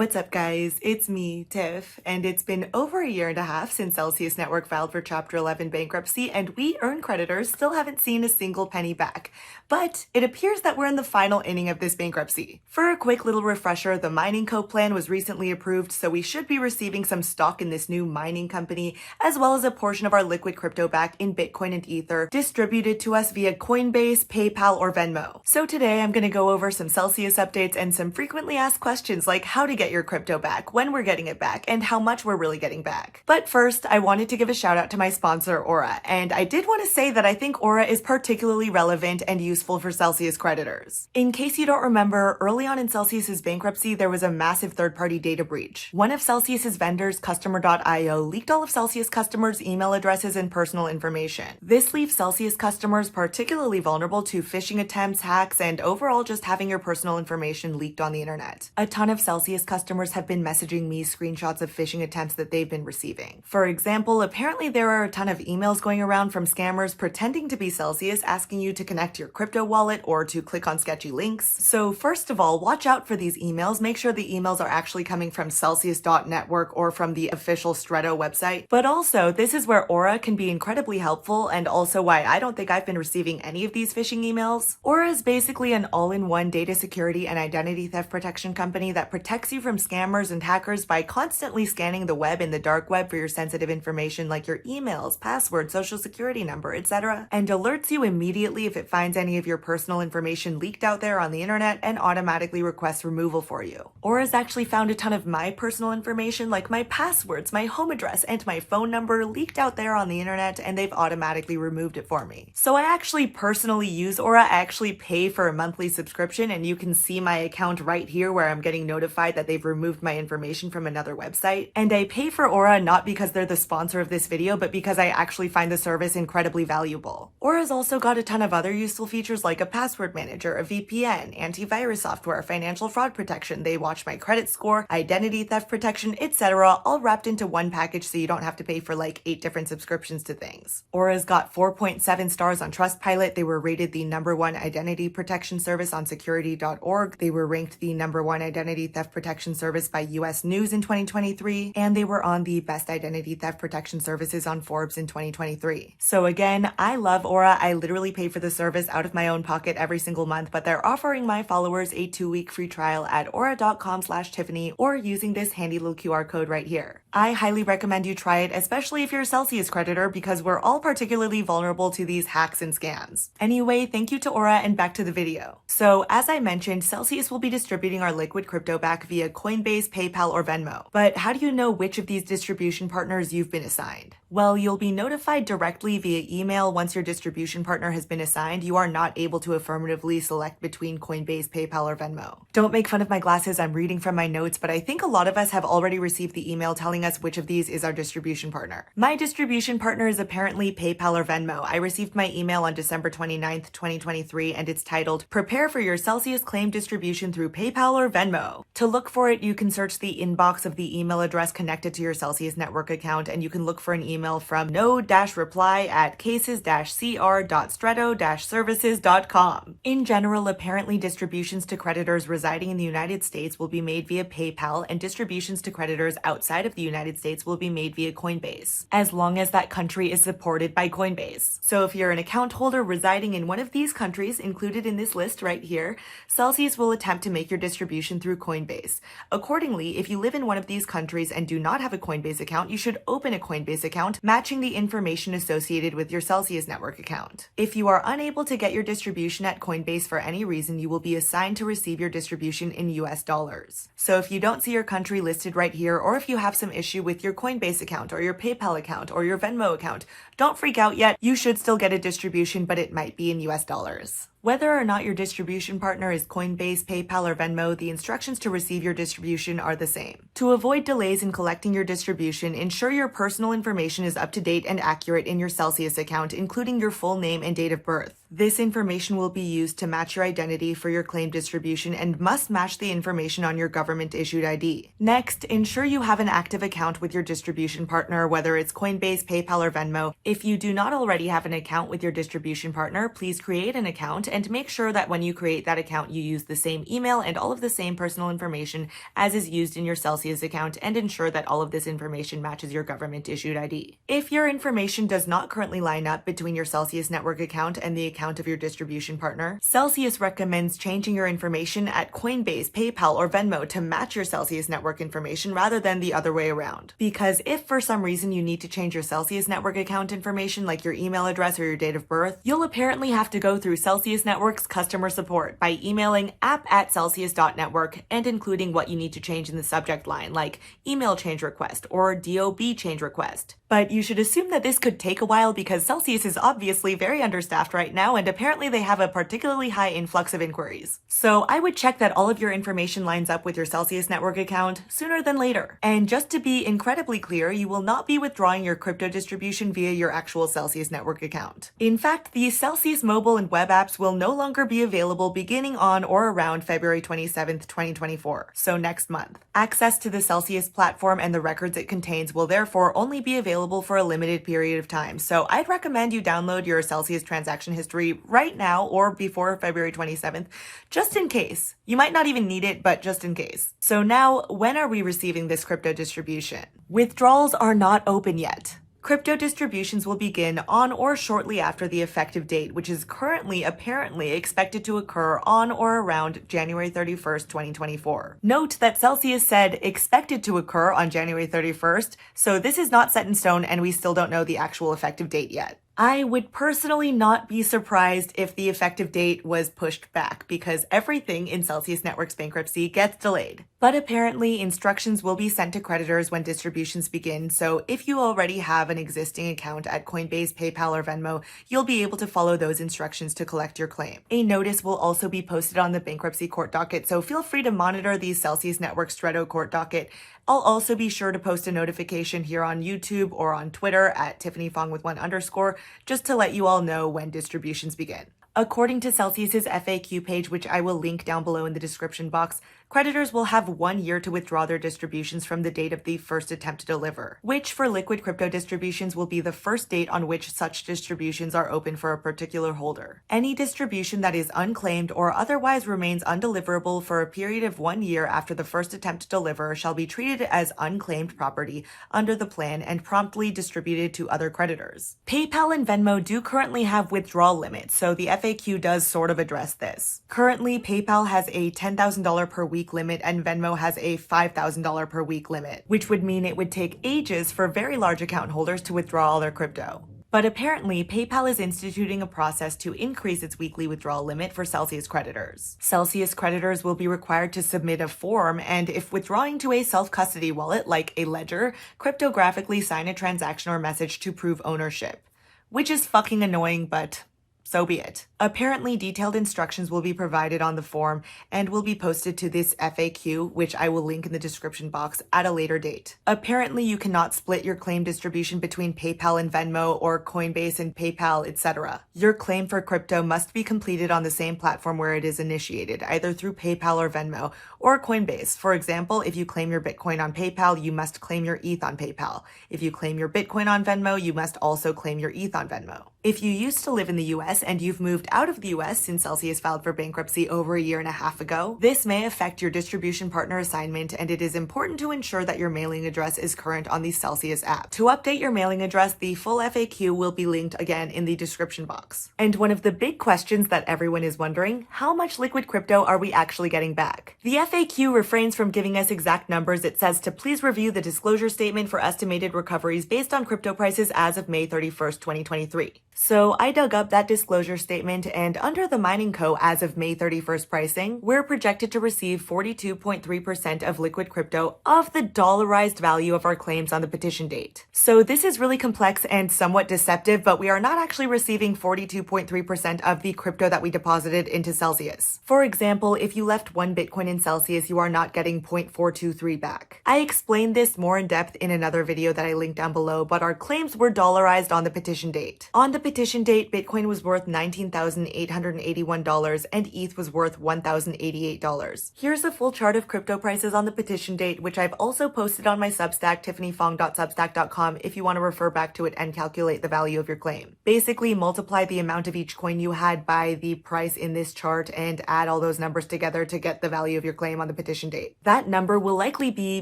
What's up, guys? It's me, Tiff, and it's been over a year and a half since Celsius Network filed for Chapter 11 bankruptcy, and we earn creditors still haven't seen a single penny back. But it appears that we're in the final inning of this bankruptcy. For a quick little refresher, the mining co plan was recently approved, so we should be receiving some stock in this new mining company, as well as a portion of our liquid crypto back in Bitcoin and Ether, distributed to us via Coinbase, PayPal, or Venmo. So today I'm going to go over some Celsius updates and some frequently asked questions like how to get your crypto back, when we're getting it back, and how much we're really getting back. But first, I wanted to give a shout out to my sponsor, Aura, and I did want to say that I think Aura is particularly relevant and useful for Celsius creditors. In case you don't remember, early on in Celsius's bankruptcy, there was a massive third-party data breach. One of Celsius's vendors, Customer.io, leaked all of Celsius customers' email addresses and personal information. This leaves Celsius customers particularly vulnerable to phishing attempts, hacks, and overall just having your personal information leaked on the internet. A ton of Celsius customers have been messaging me screenshots of phishing attempts that they've been receiving. For example, apparently there are a ton of emails going around from scammers pretending to be Celsius, asking you to connect your crypto wallet or to click on sketchy links. So first of all, watch out for these emails. Make sure the emails are actually coming from Celsius.network or from the official Stretto website. But also, this is where Aura can be incredibly helpful, and also why I don't think I've been receiving any of these phishing emails. Aura is basically an all-in-one data security and identity theft protection company that protects you from scammers and hackers by constantly scanning the web and the dark web for your sensitive information like your emails, password, social security number, etc., and alerts you immediately if it finds any of your personal information leaked out there on the internet and automatically requests removal for you. Aura's actually found a ton of my personal information like my passwords, my home address, and my phone number leaked out there on the internet, and they've automatically removed it for me. So I actually personally use Aura. I actually pay for a monthly subscription, and you can see my account right here where I'm getting notified that they've removed my information from another website. And I pay for Aura not because they're the sponsor of this video, but because I actually find the service incredibly valuable. Aura's also got a ton of other useful features like a password manager, a VPN, antivirus software, financial fraud protection. They watch my credit score, identity theft protection, etc., all wrapped into one package so you don't have to pay for like 8 different subscriptions to things. Aura's got 4.7 stars on Trustpilot. They were rated the #1 identity protection service on security.org. They were ranked the #1 identity theft protection service by US News in 2023, and they were on the best identity theft protection services on Forbes in 2023. So again, I love Aura. I literally pay for the service out of my own pocket every single month, but they're offering my followers a 2-week free trial at aura.com/Tiffany or using this handy little QR code right here. I highly recommend you try it, especially if you're a Celsius creditor, because we're all particularly vulnerable to these hacks and scams. Anyway, thank you to Aura, and back to the video. So as I mentioned, Celsius will be distributing our liquid crypto back via Coinbase, PayPal, or Venmo. But how do you know which of these distribution partners you've been assigned? Well, you'll be notified directly via email once your distribution partner has been assigned. You are not able to affirmatively select between Coinbase, PayPal, or Venmo. Don't make fun of my glasses, I'm reading from my notes, but I think a lot of us have already received the email telling us which of these is our distribution partner. My distribution partner is apparently PayPal or Venmo. I received my email on December 29th, 2023, and it's titled, "Prepare for your Celsius claim distribution through PayPal or Venmo." To look for it, you can search the inbox of the email address connected to your Celsius network account, and you can look for an email from no-reply@cases-cr.stretto-services.com. In general, apparently distributions to creditors residing in the United States will be made via PayPal, and distributions to creditors outside of the United States will be made via Coinbase, as long as that country is supported by Coinbase. So if you're an account holder residing in one of these countries included in this list right here, Celsius will attempt to make your distribution through Coinbase. Accordingly, if you live in one of these countries and do not have a Coinbase account, you should open a Coinbase account matching the information associated with your Celsius network account. If you are unable to get your distribution at Coinbase for any reason, you will be assigned to receive your distribution in US dollars. So if you don't see your country listed right here, or if you have some issue with your Coinbase account or your PayPal account or your Venmo account, don't freak out yet. You should still get a distribution, but it might be in US dollars. Whether or not your distribution partner is Coinbase, PayPal, or Venmo, the instructions to receive your distribution are the same. To avoid delays in collecting your distribution, ensure your personal information is up to date and accurate in your Celsius account, including your full name and date of birth. This information will be used to match your identity for your claim distribution and must match the information on your government-issued ID. Next, ensure you have an active account with your distribution partner, whether it's Coinbase, PayPal, or Venmo. If you do not already have an account with your distribution partner, please create an account and make sure that when you create that account, you use the same email and all of the same personal information as is used in your Celsius account, and ensure that all of this information matches your government-issued ID. If your information does not currently line up between your Celsius network account and the account of your distribution partner, Celsius recommends changing your information at Coinbase, PayPal, or Venmo to match your Celsius network information rather than the other way around. Because if for some reason you need to change your Celsius network account information, like your email address or your date of birth, you'll apparently have to go through Celsius Network's customer support by emailing app@celsius.network and including what you need to change in the subject line, like email change request or DOB change request. But you should assume that this could take a while because Celsius is obviously very understaffed right now, and apparently they have a particularly high influx of inquiries. So I would check that all of your information lines up with your Celsius network account sooner than later. And just to be incredibly clear, you will not be withdrawing your crypto distribution via your actual Celsius network account. In fact, the Celsius mobile and web apps will no longer be available beginning on or around February 27th, 2024, so next month. Access to the Celsius platform and the records it contains will therefore only be available for a limited period of time, so I'd recommend you download your Celsius transaction history right now or before February 27th, just in case. You might not even need it, but just in case. So now, when are we receiving this crypto distribution? Withdrawals are not open yet. Crypto distributions will begin on or shortly after the effective date, which is currently apparently expected to occur on or around January 31st, 2024. Note that Celsius said expected to occur on January 31st, so this is not set in stone and we still don't know the actual effective date yet. I would personally not be surprised if the effective date was pushed back because everything in Celsius Network's bankruptcy gets delayed. But apparently instructions will be sent to creditors when distributions begin, so if you already have an existing account at Coinbase, PayPal, or Venmo, you'll be able to follow those instructions to collect your claim. A notice will also be posted on the bankruptcy court docket, so feel free to monitor the Celsius Network Stretto court docket. I'll also be sure to post a notification here on YouTube or on Twitter at tiffanyfong_, just to let you all know when distributions begin. According to Celsius's FAQ page, which I will link down below in the description box, creditors will have 1 year to withdraw their distributions from the date of the first attempt to deliver, which for liquid crypto distributions will be the first date on which such distributions are open for a particular holder. Any distribution that is unclaimed or otherwise remains undeliverable for a period of 1 year after the first attempt to deliver shall be treated as unclaimed property under the plan and promptly distributed to other creditors. PayPal and Venmo do currently have withdrawal limits, so the FAQ does sort of address this. Currently, PayPal has a $10,000 per week limit and Venmo has a $5,000 per week limit, which would mean it would take ages for very large account holders to withdraw all their crypto. But apparently, PayPal is instituting a process to increase its weekly withdrawal limit for Celsius creditors. Celsius creditors will be required to submit a form, and if withdrawing to a self-custody wallet like a ledger, cryptographically sign a transaction or message to prove ownership. Which is fucking annoying, but so be it. Apparently, detailed instructions will be provided on the form and will be posted to this FAQ, which I will link in the description box at a later date. Apparently, you cannot split your claim distribution between PayPal and Venmo or Coinbase and PayPal, etc. Your claim for crypto must be completed on the same platform where it is initiated, either through PayPal or Venmo, or Coinbase. For example, if you claim your Bitcoin on PayPal, you must claim your ETH on PayPal. If you claim your Bitcoin on Venmo, you must also claim your ETH on Venmo. If you used to live in the US and you've moved out of the US since Celsius filed for bankruptcy over a year and a half ago, this may affect your distribution partner assignment, and it is important to ensure that your mailing address is current on the Celsius app. To update your mailing address, the full FAQ will be linked again in the description box. And one of the big questions that everyone is wondering, how much liquid crypto are we actually getting back? The FAQ refrains from giving us exact numbers. It says to please review the disclosure statement for estimated recoveries based on crypto prices as of May 31st, 2023. So I dug up that disclosure statement, and under the Mining Co. as of May 31st pricing, we're projected to receive 42.3% of liquid crypto of the dollarized value of our claims on the petition date. So this is really complex and somewhat deceptive, but we are not actually receiving 42.3% of the crypto that we deposited into Celsius. For example, if you left 1 Bitcoin in Celsius, you are not getting 0.423 back. I explained this more in depth in another video that I linked down below, but our claims were dollarized on the petition date. On the petition date, Bitcoin was worth $19,000 $1,881 and ETH was worth $1,088. Here's a full chart of crypto prices on the petition date, which I've also posted on my Substack, tiffanyfong.substack.com, if you want to refer back to it and calculate the value of your claim. Basically, multiply the amount of each coin you had by the price in this chart and add all those numbers together to get the value of your claim on the petition date. That number will likely be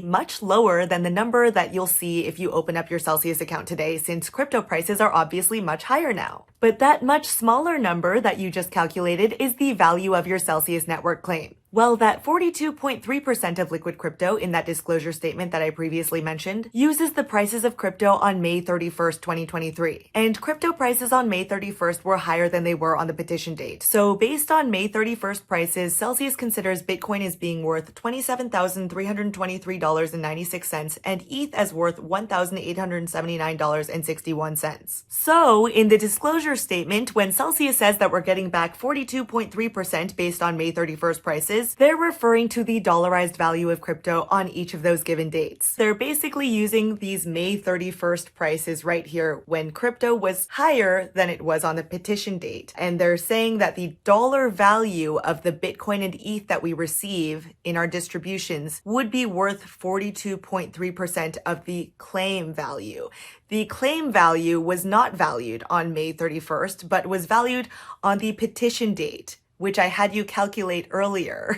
much lower than the number that you'll see if you open up your Celsius account today, since crypto prices are obviously much higher now. But that much smaller number that you just calculated is the value of your Celsius network claim. Well, that 42.3% of liquid crypto in that disclosure statement that I previously mentioned uses the prices of crypto on May 31st, 2023. And crypto prices on May 31st were higher than they were on the petition date. So based on May 31st prices, Celsius considers Bitcoin as being worth $27,323.96 and ETH as worth $1,879.61. So in the disclosure statement, when Celsius says that we're getting back 42.3% based on May 31st prices, they're referring to the dollarized value of crypto on each of those given dates. They're basically using these May 31st prices right here when crypto was higher than it was on the petition date. And they're saying that the dollar value of the Bitcoin and ETH that we receive in our distributions would be worth 42.3% of the claim value. The claim value was not valued on May 31st, but was valued on the petition date, which I had you calculate earlier.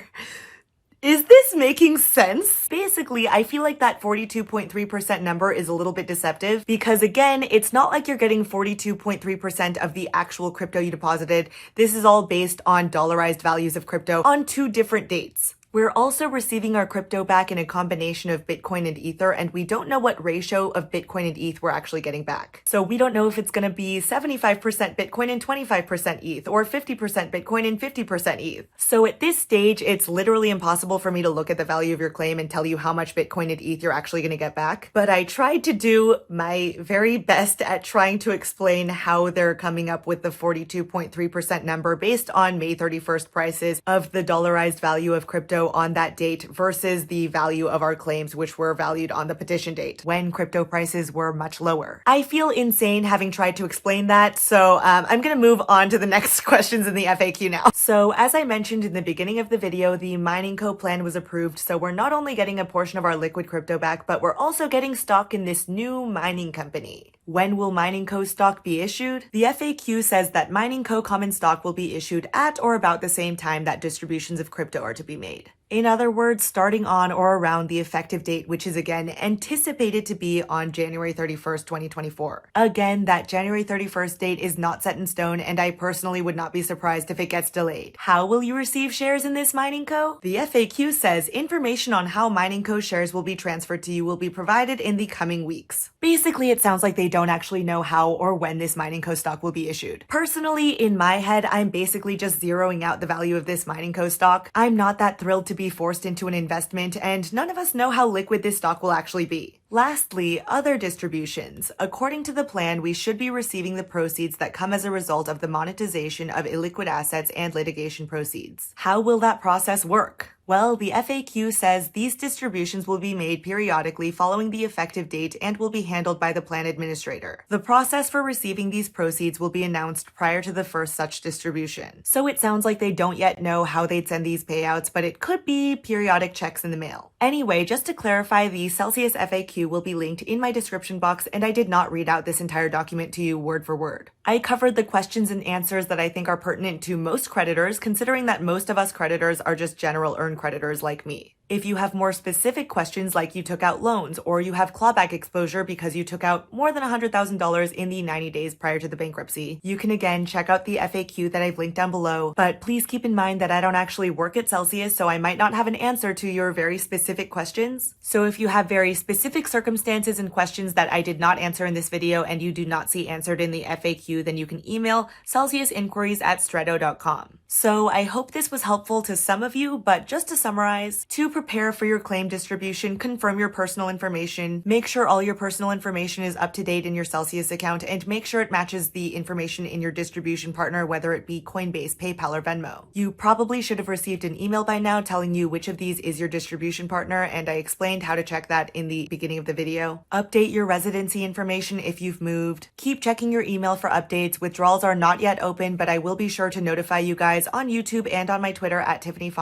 Is this making sense? Basically, I feel like that 42.3% number is a little bit deceptive because, again, it's not like you're getting 42.3% of the actual crypto you deposited. This is all based on dollarized values of crypto on two different dates. We're also receiving our crypto back in a combination of Bitcoin and Ether, and we don't know what ratio of Bitcoin and ETH we're actually getting back. So we don't know if it's going to be 75% Bitcoin and 25% ETH, or 50% Bitcoin and 50% ETH. So at this stage, it's literally impossible for me to look at the value of your claim and tell you how much Bitcoin and ETH you're actually going to get back. But I tried to do my very best at trying to explain how they're coming up with the 42.3% number based on May 31st prices of the dollarized value of crypto on that date versus the value of our claims, which were valued on the petition date when crypto prices were much lower. I feel insane having tried to explain that, so I'm gonna move on to the next questions in the FAQ now. So as I mentioned in the beginning of the video, the Mining Co plan was approved, so we're not only getting a portion of our liquid crypto back, but we're also getting stock in this new mining company. When will Mining Co stock be issued? The FAQ says that Mining Co common stock will be issued at or about the same time that distributions of crypto are to be made. In other words, starting on or around the effective date, which is again anticipated to be on January 31st, 2024. Again, that January 31st date is not set in stone, and I personally would not be surprised if it gets delayed. How will you receive shares in this Mining Co? The FAQ says information on how Mining Co shares will be transferred to you will be provided in the coming weeks. Basically, it sounds like they don't actually know how or when this Mining Co stock will be issued. Personally, in my head, I'm basically just zeroing out the value of this Mining Co stock. I'm not that thrilled to be forced into an investment, and none of us know how liquid this stock will actually be. Lastly, other distributions. According to the plan, we should be receiving the proceeds that come as a result of the monetization of illiquid assets and litigation proceeds. How will that process work? Well, the FAQ says these distributions will be made periodically following the effective date and will be handled by the plan administrator. The process for receiving these proceeds will be announced prior to the first such distribution. So it sounds like they don't yet know how they'd send these payouts, but it could be periodic checks in the mail. Anyway, just to clarify, the Celsius FAQ will be linked in my description box, and I did not read out this entire document to you word for word. I covered the questions and answers that I think are pertinent to most creditors, considering that most of us creditors are just general earn creditors like me. If you have more specific questions, like you took out loans or you have clawback exposure because you took out more than $100,000 in the 90 days prior to the bankruptcy, you can again check out the FAQ that I've linked down below. But please keep in mind that I don't actually work at Celsius, so I might not have an answer to your very specific questions. So if you have very specific circumstances and questions that I did not answer in this video and you do not see answered in the FAQ, then you can email celsiusinquiries@stretto.com. So I hope this was helpful to some of you, but just just to summarize, to prepare for your claim distribution, confirm your personal information, make sure all your personal information is up to date in your Celsius account, and make sure it matches the information in your distribution partner, whether it be Coinbase, PayPal, or Venmo. You probably should have received an email by now telling you which of these is your distribution partner, and I explained how to check that in the beginning of the video. Update your residency information if you've moved. Keep checking your email for updates. Withdrawals are not yet open, but I will be sure to notify you guys on YouTube and on my Twitter at tiffanyfong_.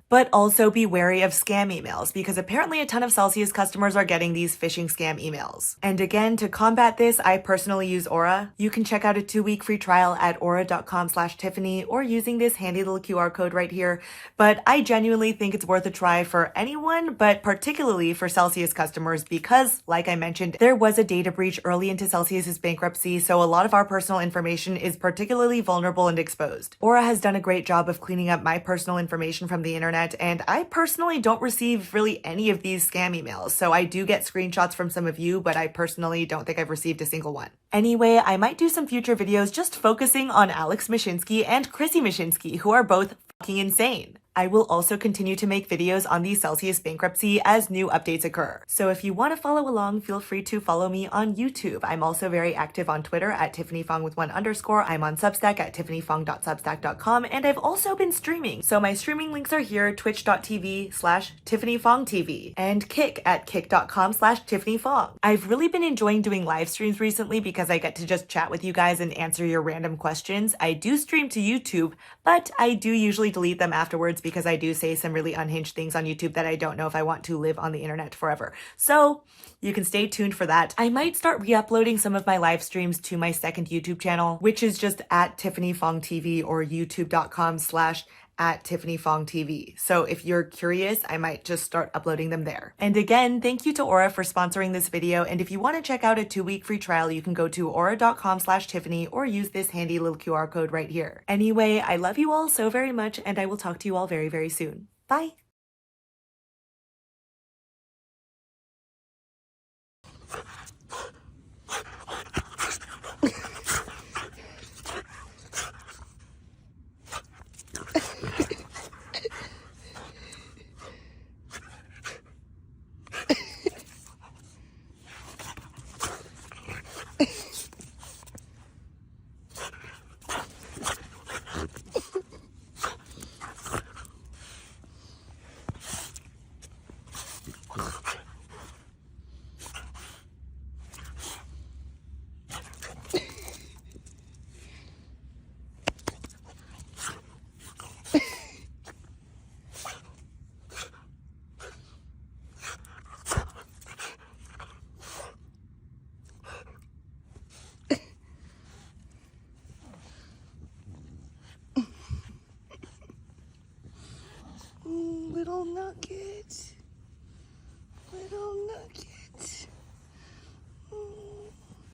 But also be wary of scam emails, because apparently a ton of Celsius customers are getting these phishing scam emails. And again, to combat this, I personally use Aura. You can check out a 2-week free trial at aura.com/Tiffany or using this handy little QR code right here. But I genuinely think it's worth a try for anyone, but particularly for Celsius customers, because, like I mentioned, there was a data breach early into Celsius's bankruptcy, so a lot of our personal information is particularly vulnerable and exposed. Aura has done a great job of cleaning up my personal information from the internet, and I personally don't receive really any of these scam emails, so I do get screenshots from some of you, but I personally don't think I've received a single one. Anyway, I might do some future videos just focusing on Alex Mashinsky and Chrissy Mashinsky, who are both fucking insane. I will also continue to make videos on the Celsius bankruptcy as new updates occur. So if you want to follow along, feel free to follow me on YouTube. I'm also very active on Twitter at tiffanyfong_. I'm on Substack at tiffanyfong.substack.com, and I've also been streaming. So my streaming links are here, twitch.tv/tiffanyfongtv, and Kick at kick.com/tiffanyfong. I've really been enjoying doing live streams recently because I get to just chat with you guys and answer your random questions. I do stream to YouTube, but I do usually delete them afterwards because I do say some really unhinged things on YouTube that I don't know if I want to live on the internet forever. So you can stay tuned for that. I might start re-uploading some of my live streams to my second YouTube channel, which is just at tiffanyfongtv or youtube.com/@tiffanyfongtv. So if you're curious, I might just start uploading them there. And again, thank you to Aura for sponsoring this video. And if you want to check out a 2-week free trial, you can go to aura.com/Tiffany or use this handy little QR code right here. Anyway, I love you all so very much, and I will talk to you all very, very soon. Bye. Little nugget.